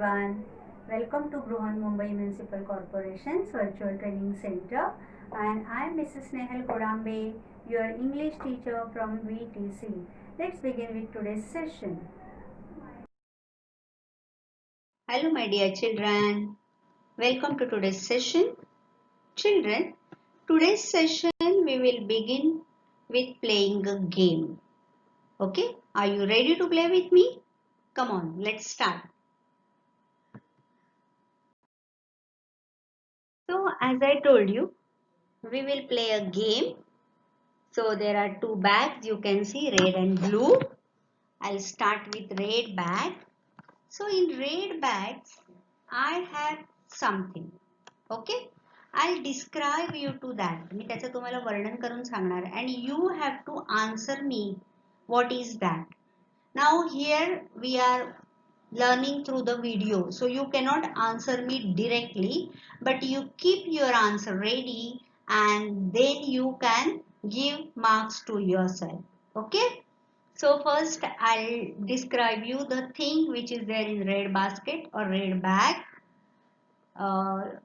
everyone. Welcome to Bruhan Mumbai Municipal Corporation's Virtual Training Center, and I am Mrs. Nehal Kodambe, your English teacher from VTC. Let's begin with today's session. Hello my dear children. Welcome to today's session. Children, today's session we will begin with playing a game. Okay, are you ready to play with me? Come on, let's start. So as I told you, we will play a game. So there are two bags, you can see red and blue. I'll start with red bag. So in red bags, I have something. Okay, I'll describe you to that. मी त्याचं तुम्हाला वर्णन करून सांगणार and you have to answer me what is that. Now here we are learning through the video, so you cannot answer me directly, but you keep your answer ready and then you can give marks to yourself. Okay, so first I'll describe you the thing which is there in red basket or red bag.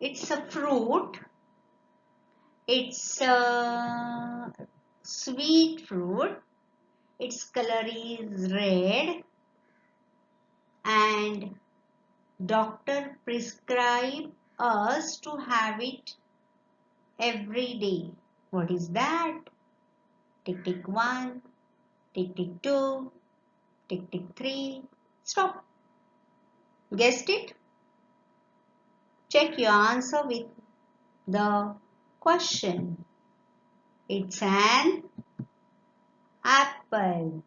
It's a fruit. It's a sweet fruit. Its color is red and doctor prescribe us to have it every day. What is that? Tick tick 1, tick tick 2, tick tick 3. Stop. Guessed it? Check your answer with the question. It's an apple.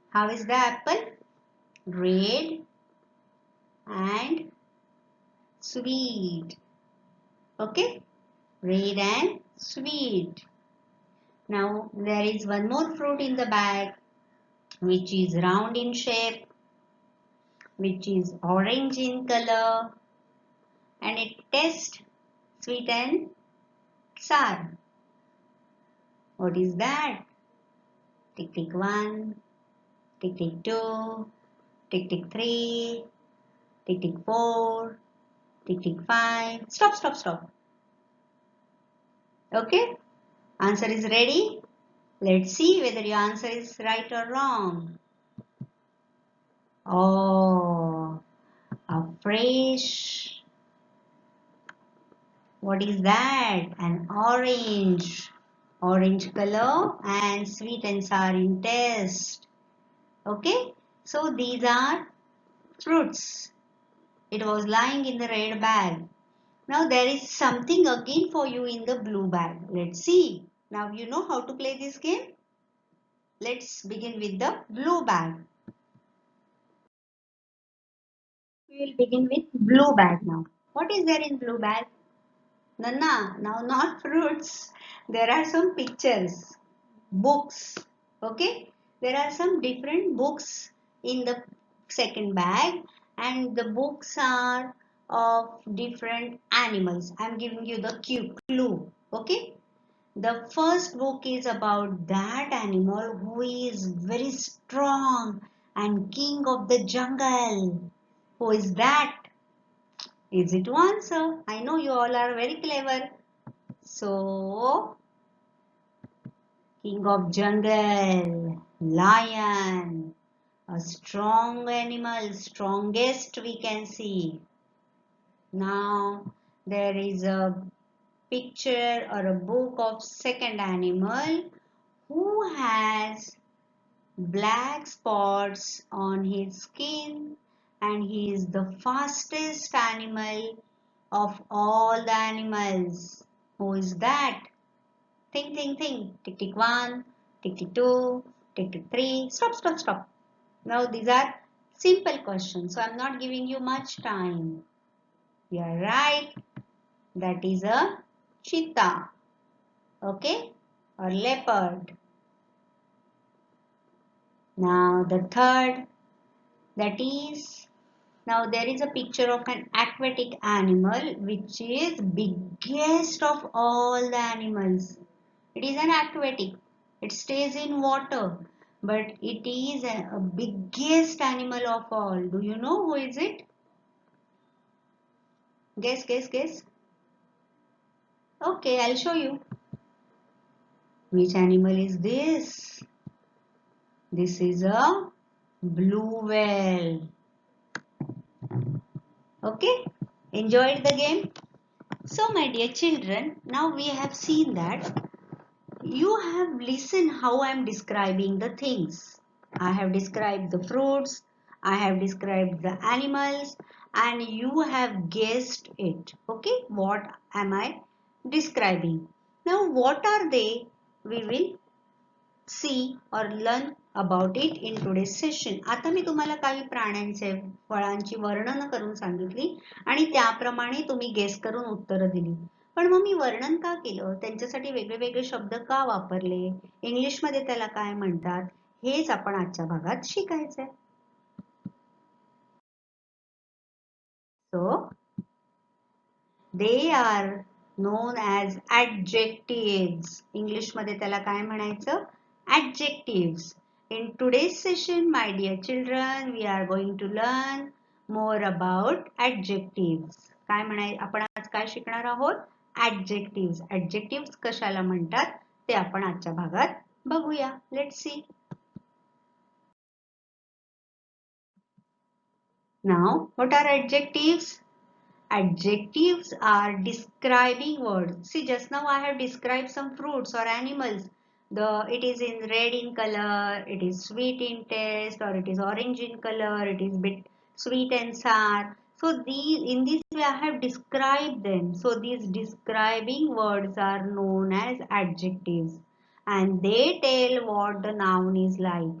How is the apple? Red and sweet. Okay, red and sweet. Now there is one more fruit in the bag which is round in shape, which is orange in color, and it tastes sweet and sour. What is that? Tick tick 1, tick tick 2, tick tick 3, tick tick 4, tick tick 5. Stop, stop, stop. Okay, answer is ready. Let's see whether your answer is right or wrong. Oh, a fresh. What is that? An orange. Orange color and sweet and sour in taste. Okay, so these are fruits. It was lying in the red bag. Now there is something again for you in the blue bag. Let's see. Now you know how to play this game. Let's begin with the blue bag. We will begin with blue bag now. What is there in blue bag? Nanna, now not fruits. There are some pictures, books. Okay, there are some different books in the second bag, and the books are of different animals. I am giving you the clue. Okay, the first book is about that animal who is very strong and king of the jungle. Who is that? Easy to answer. I know you all are very clever. So, king of jungle, lion, a strong animal, strongest we can see. Now, there is a picture or a book of second animal who has black spots on his skin, and he is the fastest animal of all the animals. Who is that? Think, think, think. Tick, tick 1, tick, tick 2, tick, tick 3. Stop, stop, stop. Now these are simple questions, so I'm not giving you much time. You are right. That is a cheetah. Okay? Or leopard. Now the third, that is, now there is a picture of an aquatic animal which is biggest of all the animals. It is an aquatic. It stays in water, but it is a biggest animal of all. Do you know who is it? Guess. Okay, I'll show you. Which animal is this? This is a blue whale. Okay, enjoyed the game? So my dear children, now we have seen that you have listened how I am describing the things. I have described the fruits, I have described the animals, and you have guessed it. Okay, what am I describing? Now what are they? We will see or learn about it in today's session. आता मी तुम्हाला काही प्राण्यांचे फळांची वर्णन करून सांगितली आणि त्याप्रमाणे तुम्ही गेस करून उत्तर दिली. पण मग मी वर्णन का केलं, त्यांच्यासाठी वेगळे वेगळे शब्द का वापरले, इंग्लिश मध्ये त्याला काय म्हणतात, हेच आपण आजच्या भागात शिकायचंय. So they are known as adjectives. English मध्ये त्याला काय म्हणायचं, adjectives. In today's session, my dear children, we are going to learn more about adjectives. काय म्हणाय, आपण आज काय शिकणार आहोत, adjectives. Adjectives कशाला म्हणतात ते आपण आजच्या भागात बघूया. Let's see. Now, what are adjectives? Adjectives are describing words. See, just now I have described some fruits or animals. It is in red in color, it is sweet in taste, or it is orange in color, it is bit sweet and sour. So in this way I have described them. So these describing words are known as adjectives, and they tell what the noun is like.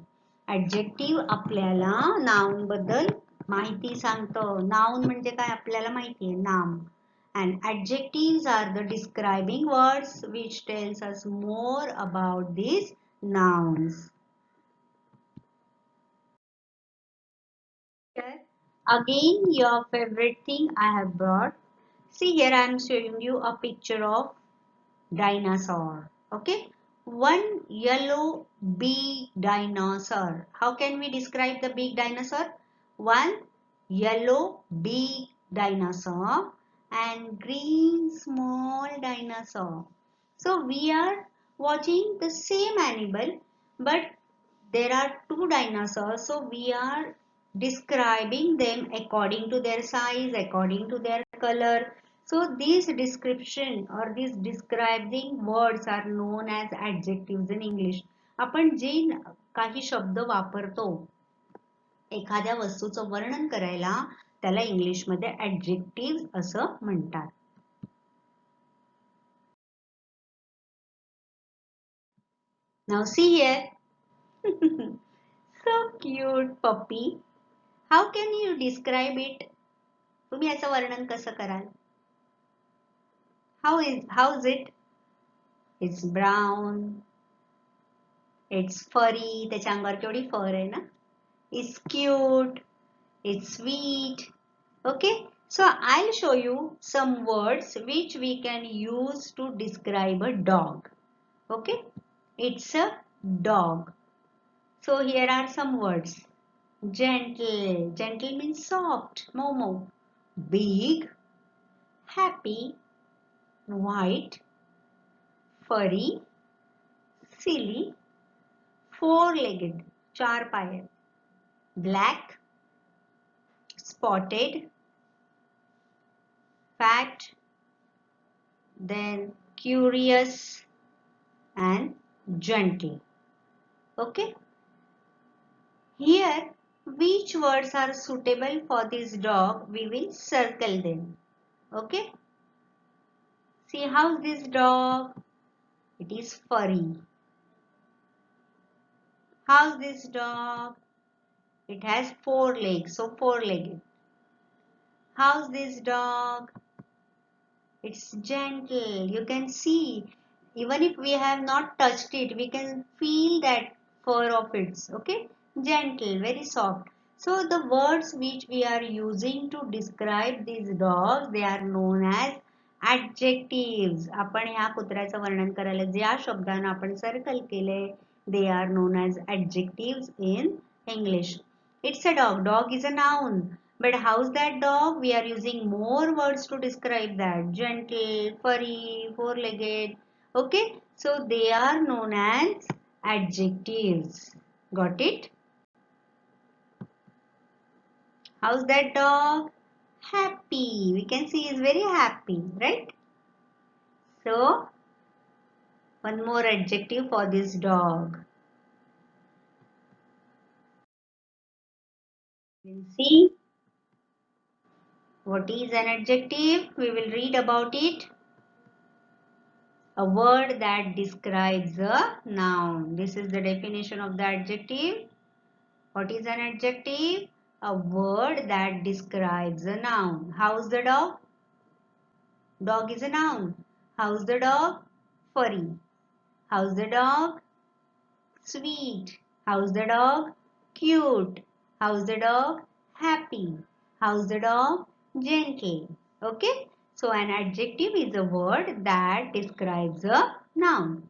Adjective आपल्याला noun बद्दल माहिती सांगतं. Noun म्हणजे काय आपल्याला माहिती आहे, नाम. And adjectives are the describing words which tells us more about these nouns. Here again your favorite thing I have brought. See, here I am showing you a picture of dinosaur. Okay, one yellow big dinosaur. How can we describe the big dinosaur? One yellow big dinosaur and green small dinosaur. So we are watching the same animal, but there are two dinosaurs. So we are describing them according to their size, according to their color. So these description or these describing words are known as adjectives in English. आपण जे काही शब्द वापरतो एखाद्या वस्तूचं वर्णन करायला, त्याला English मध्ये adjectives असं म्हणतात. Now see here. So cute puppy. How can you describe it? तुम्ही याचं वर्णन कसं कराल? How's it? It's brown. It's furry. त्याच्या अंगावर केवढी fur आहे ना? It's cute. It's sweet. Okay. So I'll show you some words which we can use to describe a dog. Okay. It's a dog. So here are some words. Gentle. Gentle means soft. Momo. Big. Happy. White. Furry. Silly. Four-legged. चार पाय. Black. Spotted. Fat. Then curious and gentle. Okay. Here, which words are suitable for this dog? We will circle them. Okay. See, how's this dog? It is furry. How's this dog? It has four legs, so four-legged. How's this dog? It's gentle. You can see, even if we have not touched it, we can feel that fur of its. Okay, gentle, very soft. So the words which we are using to describe these dogs, they are known as adjectives. आपण ह्या कुत्र्याचं वर्णन करायला ज्या शब्दांना आपण circle केले, they are known as adjectives in English. It's a dog. Dog is a noun. But how's that dog? We are using more words to describe that. Gentle, furry, four-legged. Okay, so they are known as adjectives. Got it? How's that dog? Happy. We can see he's very happy, right? So, one more adjective for this dog. We'll see what is an adjective. We will read about it. A word that describes a noun. This is the definition of the adjective. What is an adjective? A word that describes a noun. How's the dog? Dog is a noun. How's the dog? Furry. How's the dog? Sweet. How's the dog? Cute. How's the dog? Happy. How's the dog? Gentle. Okay. So an adjective is a word that describes a noun.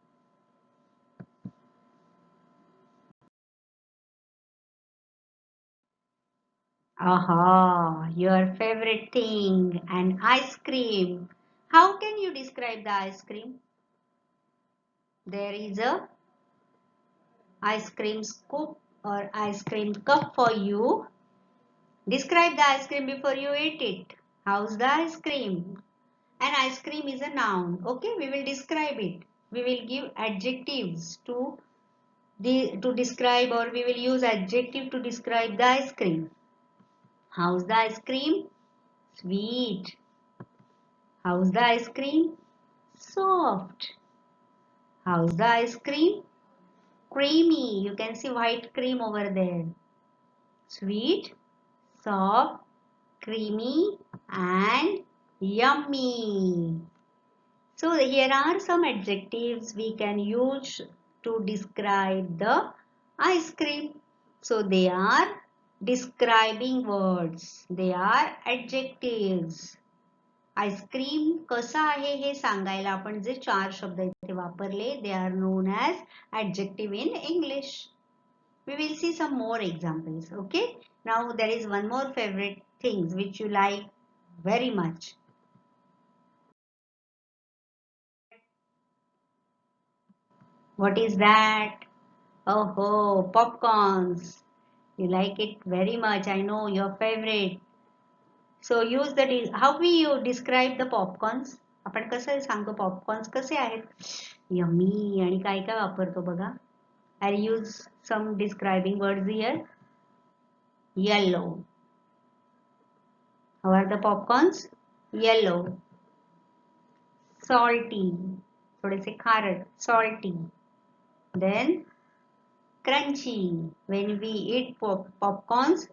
Aha, your favorite thing, an ice cream. How can you describe the ice cream? There is a ice cream scoop or ice cream cup for you. Describe the ice cream before you eat it. How's the ice cream? An ice cream is a noun. Okay, we will describe it. We will give adjectives to describe, or we will use adjective to describe the ice cream. How's the ice cream? Sweet. How's the ice cream? Soft. How's the ice cream? Creamy. You can see white cream over there. Sweet, soft, creamy and yummy. So here are some adjectives we can use to describe the ice cream. So they are describing words. They are adjectives. Ice cream कसा आहे हे सांगायला आपण जे चार शब्द इथे वापरले they are known as adjective in English. We will see some more examples. Okay, now there is one more favorite things which you like very much. What is that? Oh, popcorns. You like it very much. I know your favorite. So use the how we you describe the popcorns. आपण कसं सांगतो popcorns कसे आहेत yummy आणि काय काय वापरतो बघा. I'll use some describing words here. Yellow. How are the popcorns? Yellow. Salty. थोडेसे खारट. Salty. Then crunchy. When we eat popcorns,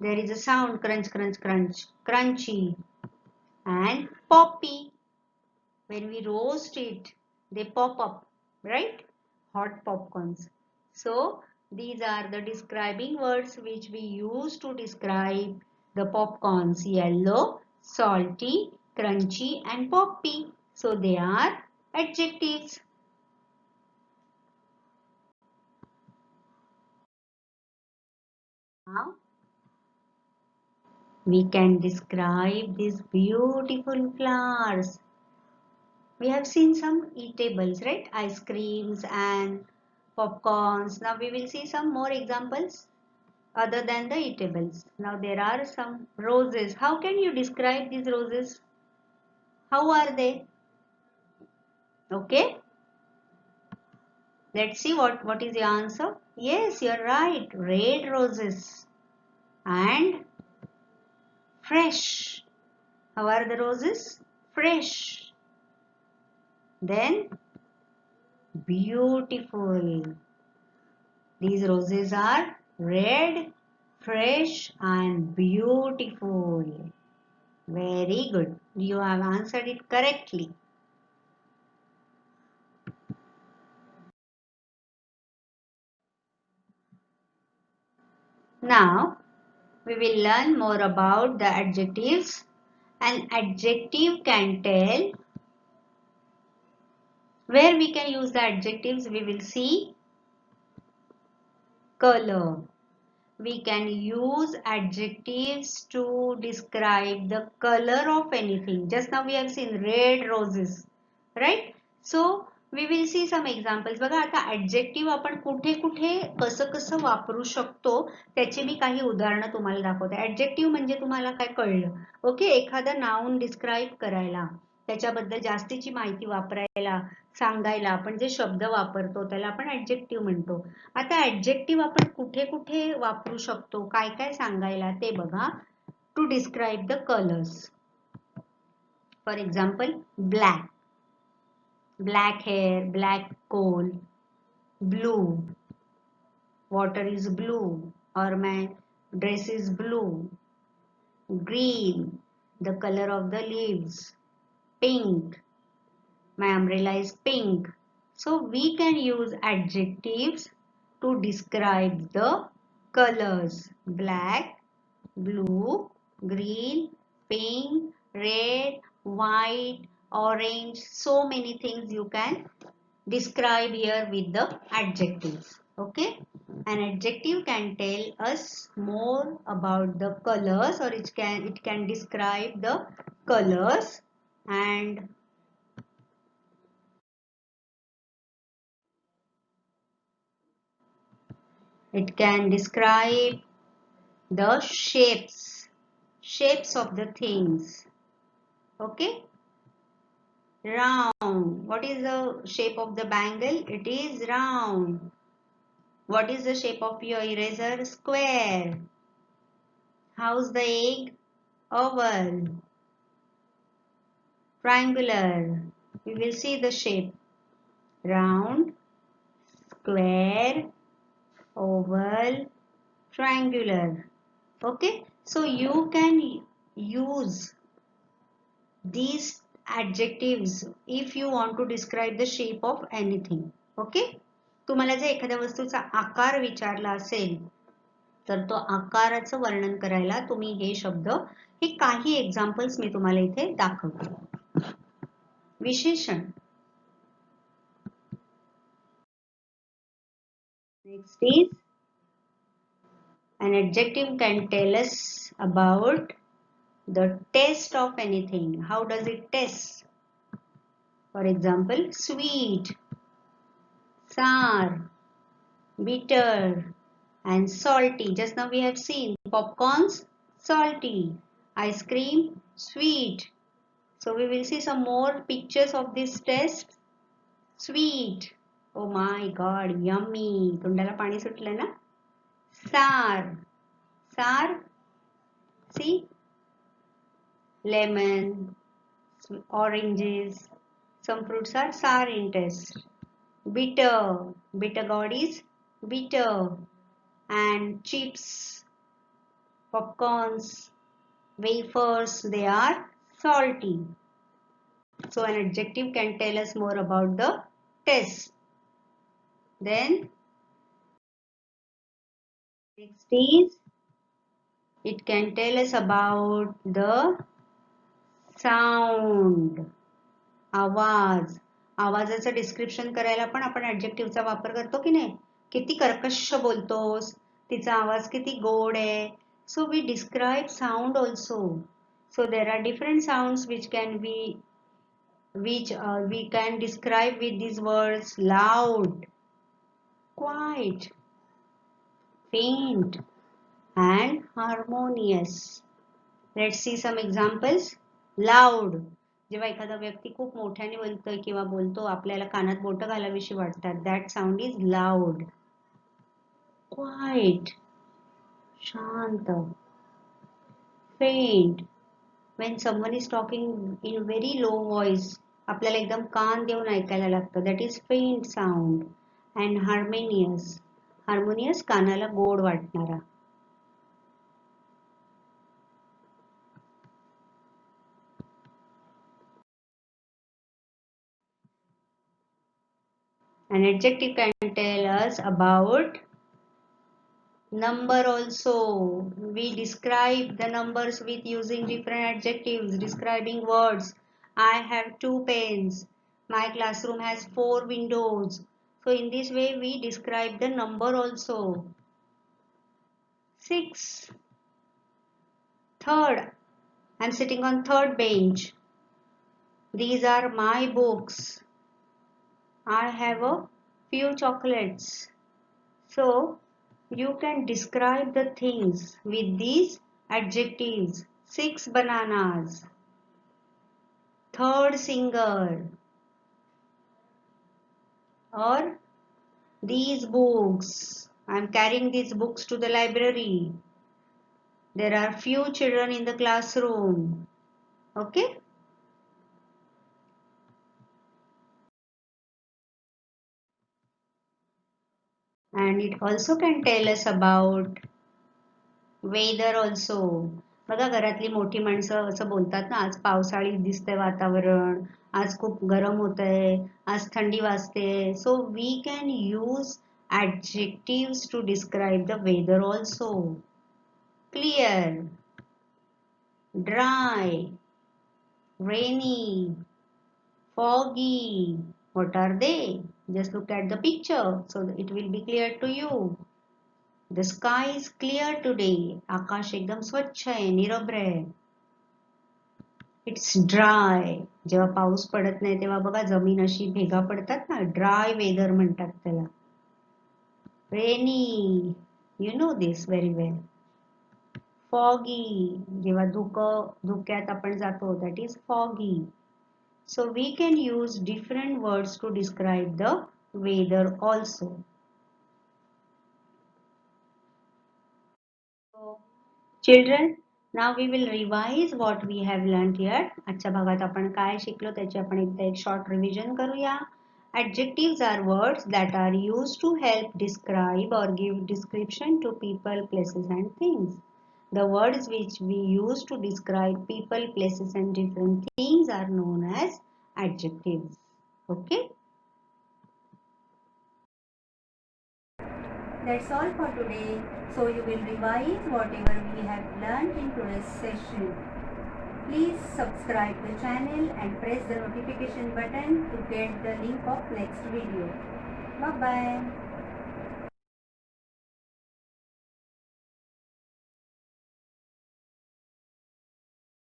there is a sound crunch, crunch, crunch. Crunchy. And poppy. When we roast it, they pop up, right? Hot popcorns. So these are the describing words which we use to describe the popcorns. Yellow, salty, crunchy and poppy. So they are adjectives. Now we can describe these beautiful flowers. We have seen some eatables, right? Ice creams and popcorns. Now we will see some more examples other than the eatables. Now there are some roses. How can you describe these roses? How are they? Okay. Let's see what is the answer. Yes, you're right. Red roses. And fresh. How are the roses? Fresh. Then beautiful. These roses are red, fresh and beautiful. Very good. You have answered it correctly. Now, we will learn more about the adjectives. An adjective can tell where we can use the adjectives. We will see color. we can use adjectives to describe the color of anything. Just now we have seen red roses, right? So we will see some examples. बघा आता adjective आपण कुठे कुठे कसं कसं वापरू शकतो त्याची मी काही उदाहरणं तुम्हाला दाखवते. adjective म्हणजे तुम्हाला काय कळलं? ओके, एखादं नाउन डिस्क्राईब करायला, त्याच्याबद्दल जास्तीची माहिती वापरायला, सांगायला आपण जे शब्द वापरतो त्याला आपण adjective म्हणतो. आता adjective आपण कुठे कुठे वापरू शकतो, काय काय सांगायला ते बघा. To describe the colors. For example, black. Black hair, black coal, blue. Water is blue, or my dress is blue. Green, the color of the leaves. Pink, my umbrella is pink. So we can use adjectives to describe the colors. Black, blue, green, pink, red, white, orange. So many things you can describe here with the adjectives. Okay, an adjective can tell us more about the colors, or it can describe the colors, and it can describe the shapes of the things. Okay, round. What is the shape of the bangle? It is round. What is the shape of your eraser? Square. How's the egg? Oval. Triangular. We will see the shape. Round, square, oval, triangular. Okay, so you can use these adjectives if you want to describe the shape of anything. Okay, तुम्हाला जर एखाद्या वस्तूचा आकार विचारला असेल तर तो आकाराचं वर्णन करायला तुम्ही हे शब्द, हे काही एक्झाम्पल्स मी तुम्हाला इथे दाखवते. विशेषण. Next is, an adjective can tell us about the taste of anything. How does it taste? For example, sweet, sour, bitter, and salty. Just now we have seen popcorns, salty, ice cream, sweet. So we will see some more pictures of this taste. Sweet. Oh my god, yummy. तोंडाला पाणी सुटलं ना? Sour. Sour. See? Lemon, oranges. Some fruits are sour in taste. Bitter. Bitter gourd is bitter. And chips, popcorns, wafers, they are salty. So an adjective can tell us more about the taste. Then next is, it can tell us about the sound. आवाज. आवाजाचं description करायला पण आपण ऍडजेक्टिव्हचा वापर करतो की नाही? किती कर्कश बोलतोस, तिचा आवाज किती गोड आहे. So we describe sound also. So there are different sounds which we can describe with these words: loud, quiet, faint, and harmonious. Let's see some examples. Loud. जेव्हा एखादा व्यक्ती खूप मोठ्याने बोलतोय किंवा बोलतो, आपल्याला कानात बोटं घालावीशी वाटतात, that sound is loud. Quiet, शांत. Faint, when someone is talking in very low voice, आपल्याला एकदम कान देऊन ऐकायला लागतं, that is faint sound. And harmonious. Harmonious, कानाला गोड वाटणारा. An adjective can tell us about number also. We describe the numbers with using different adjectives, describing words. I have 2 pens. My classroom has 4 windows. So in this way we describe the number also. 6. Third, I'm sitting on third bench. These are my books. I have a few chocolates. So, you can describe the things with these adjectives. 6 bananas. Third singer. Or these books. I am carrying these books to the library. There are few children in the classroom. Okay? And it also can tell us about weather also. बघा घरातली मोठी माणसं असं बोलतात ना, आज पावसाळी दिसतंय वातावरण, आज खूप गरम होतंय, आज थंडी वाजते. So we can use adjectives to describe the weather also. Clear, dry, rainy, foggy. What are they? Just look at the picture so it will be clear to you. The sky is clear today. आकाश एकदम स्वच्छ आहे, निरभ्र आहे. It's dry. जेव्हा पाऊस पडत नाही तेव्हा बघा जमीन अशी भेगा पडतात ना, ड्राय वेदर म्हणतात त्याला. Rainy. You know this very well. Foggy. जेव्हा धुक्यात आपण जातो, that is foggy. So we can use different words to describe the weather also. Children, now we will revise what we have learned here. आजच्या भागात आपण काय शिकलो त्याची आपण एकदा एक short revision करूया. Adjectives are words that are used to help describe or give description to people, places and things. The words which we use to describe people, places and different things are known as adjectives. Okay? That's all for today. So you will revise whatever we have learned in today's session. Please subscribe the channel and press the notification button to get the link of next video. Bye bye.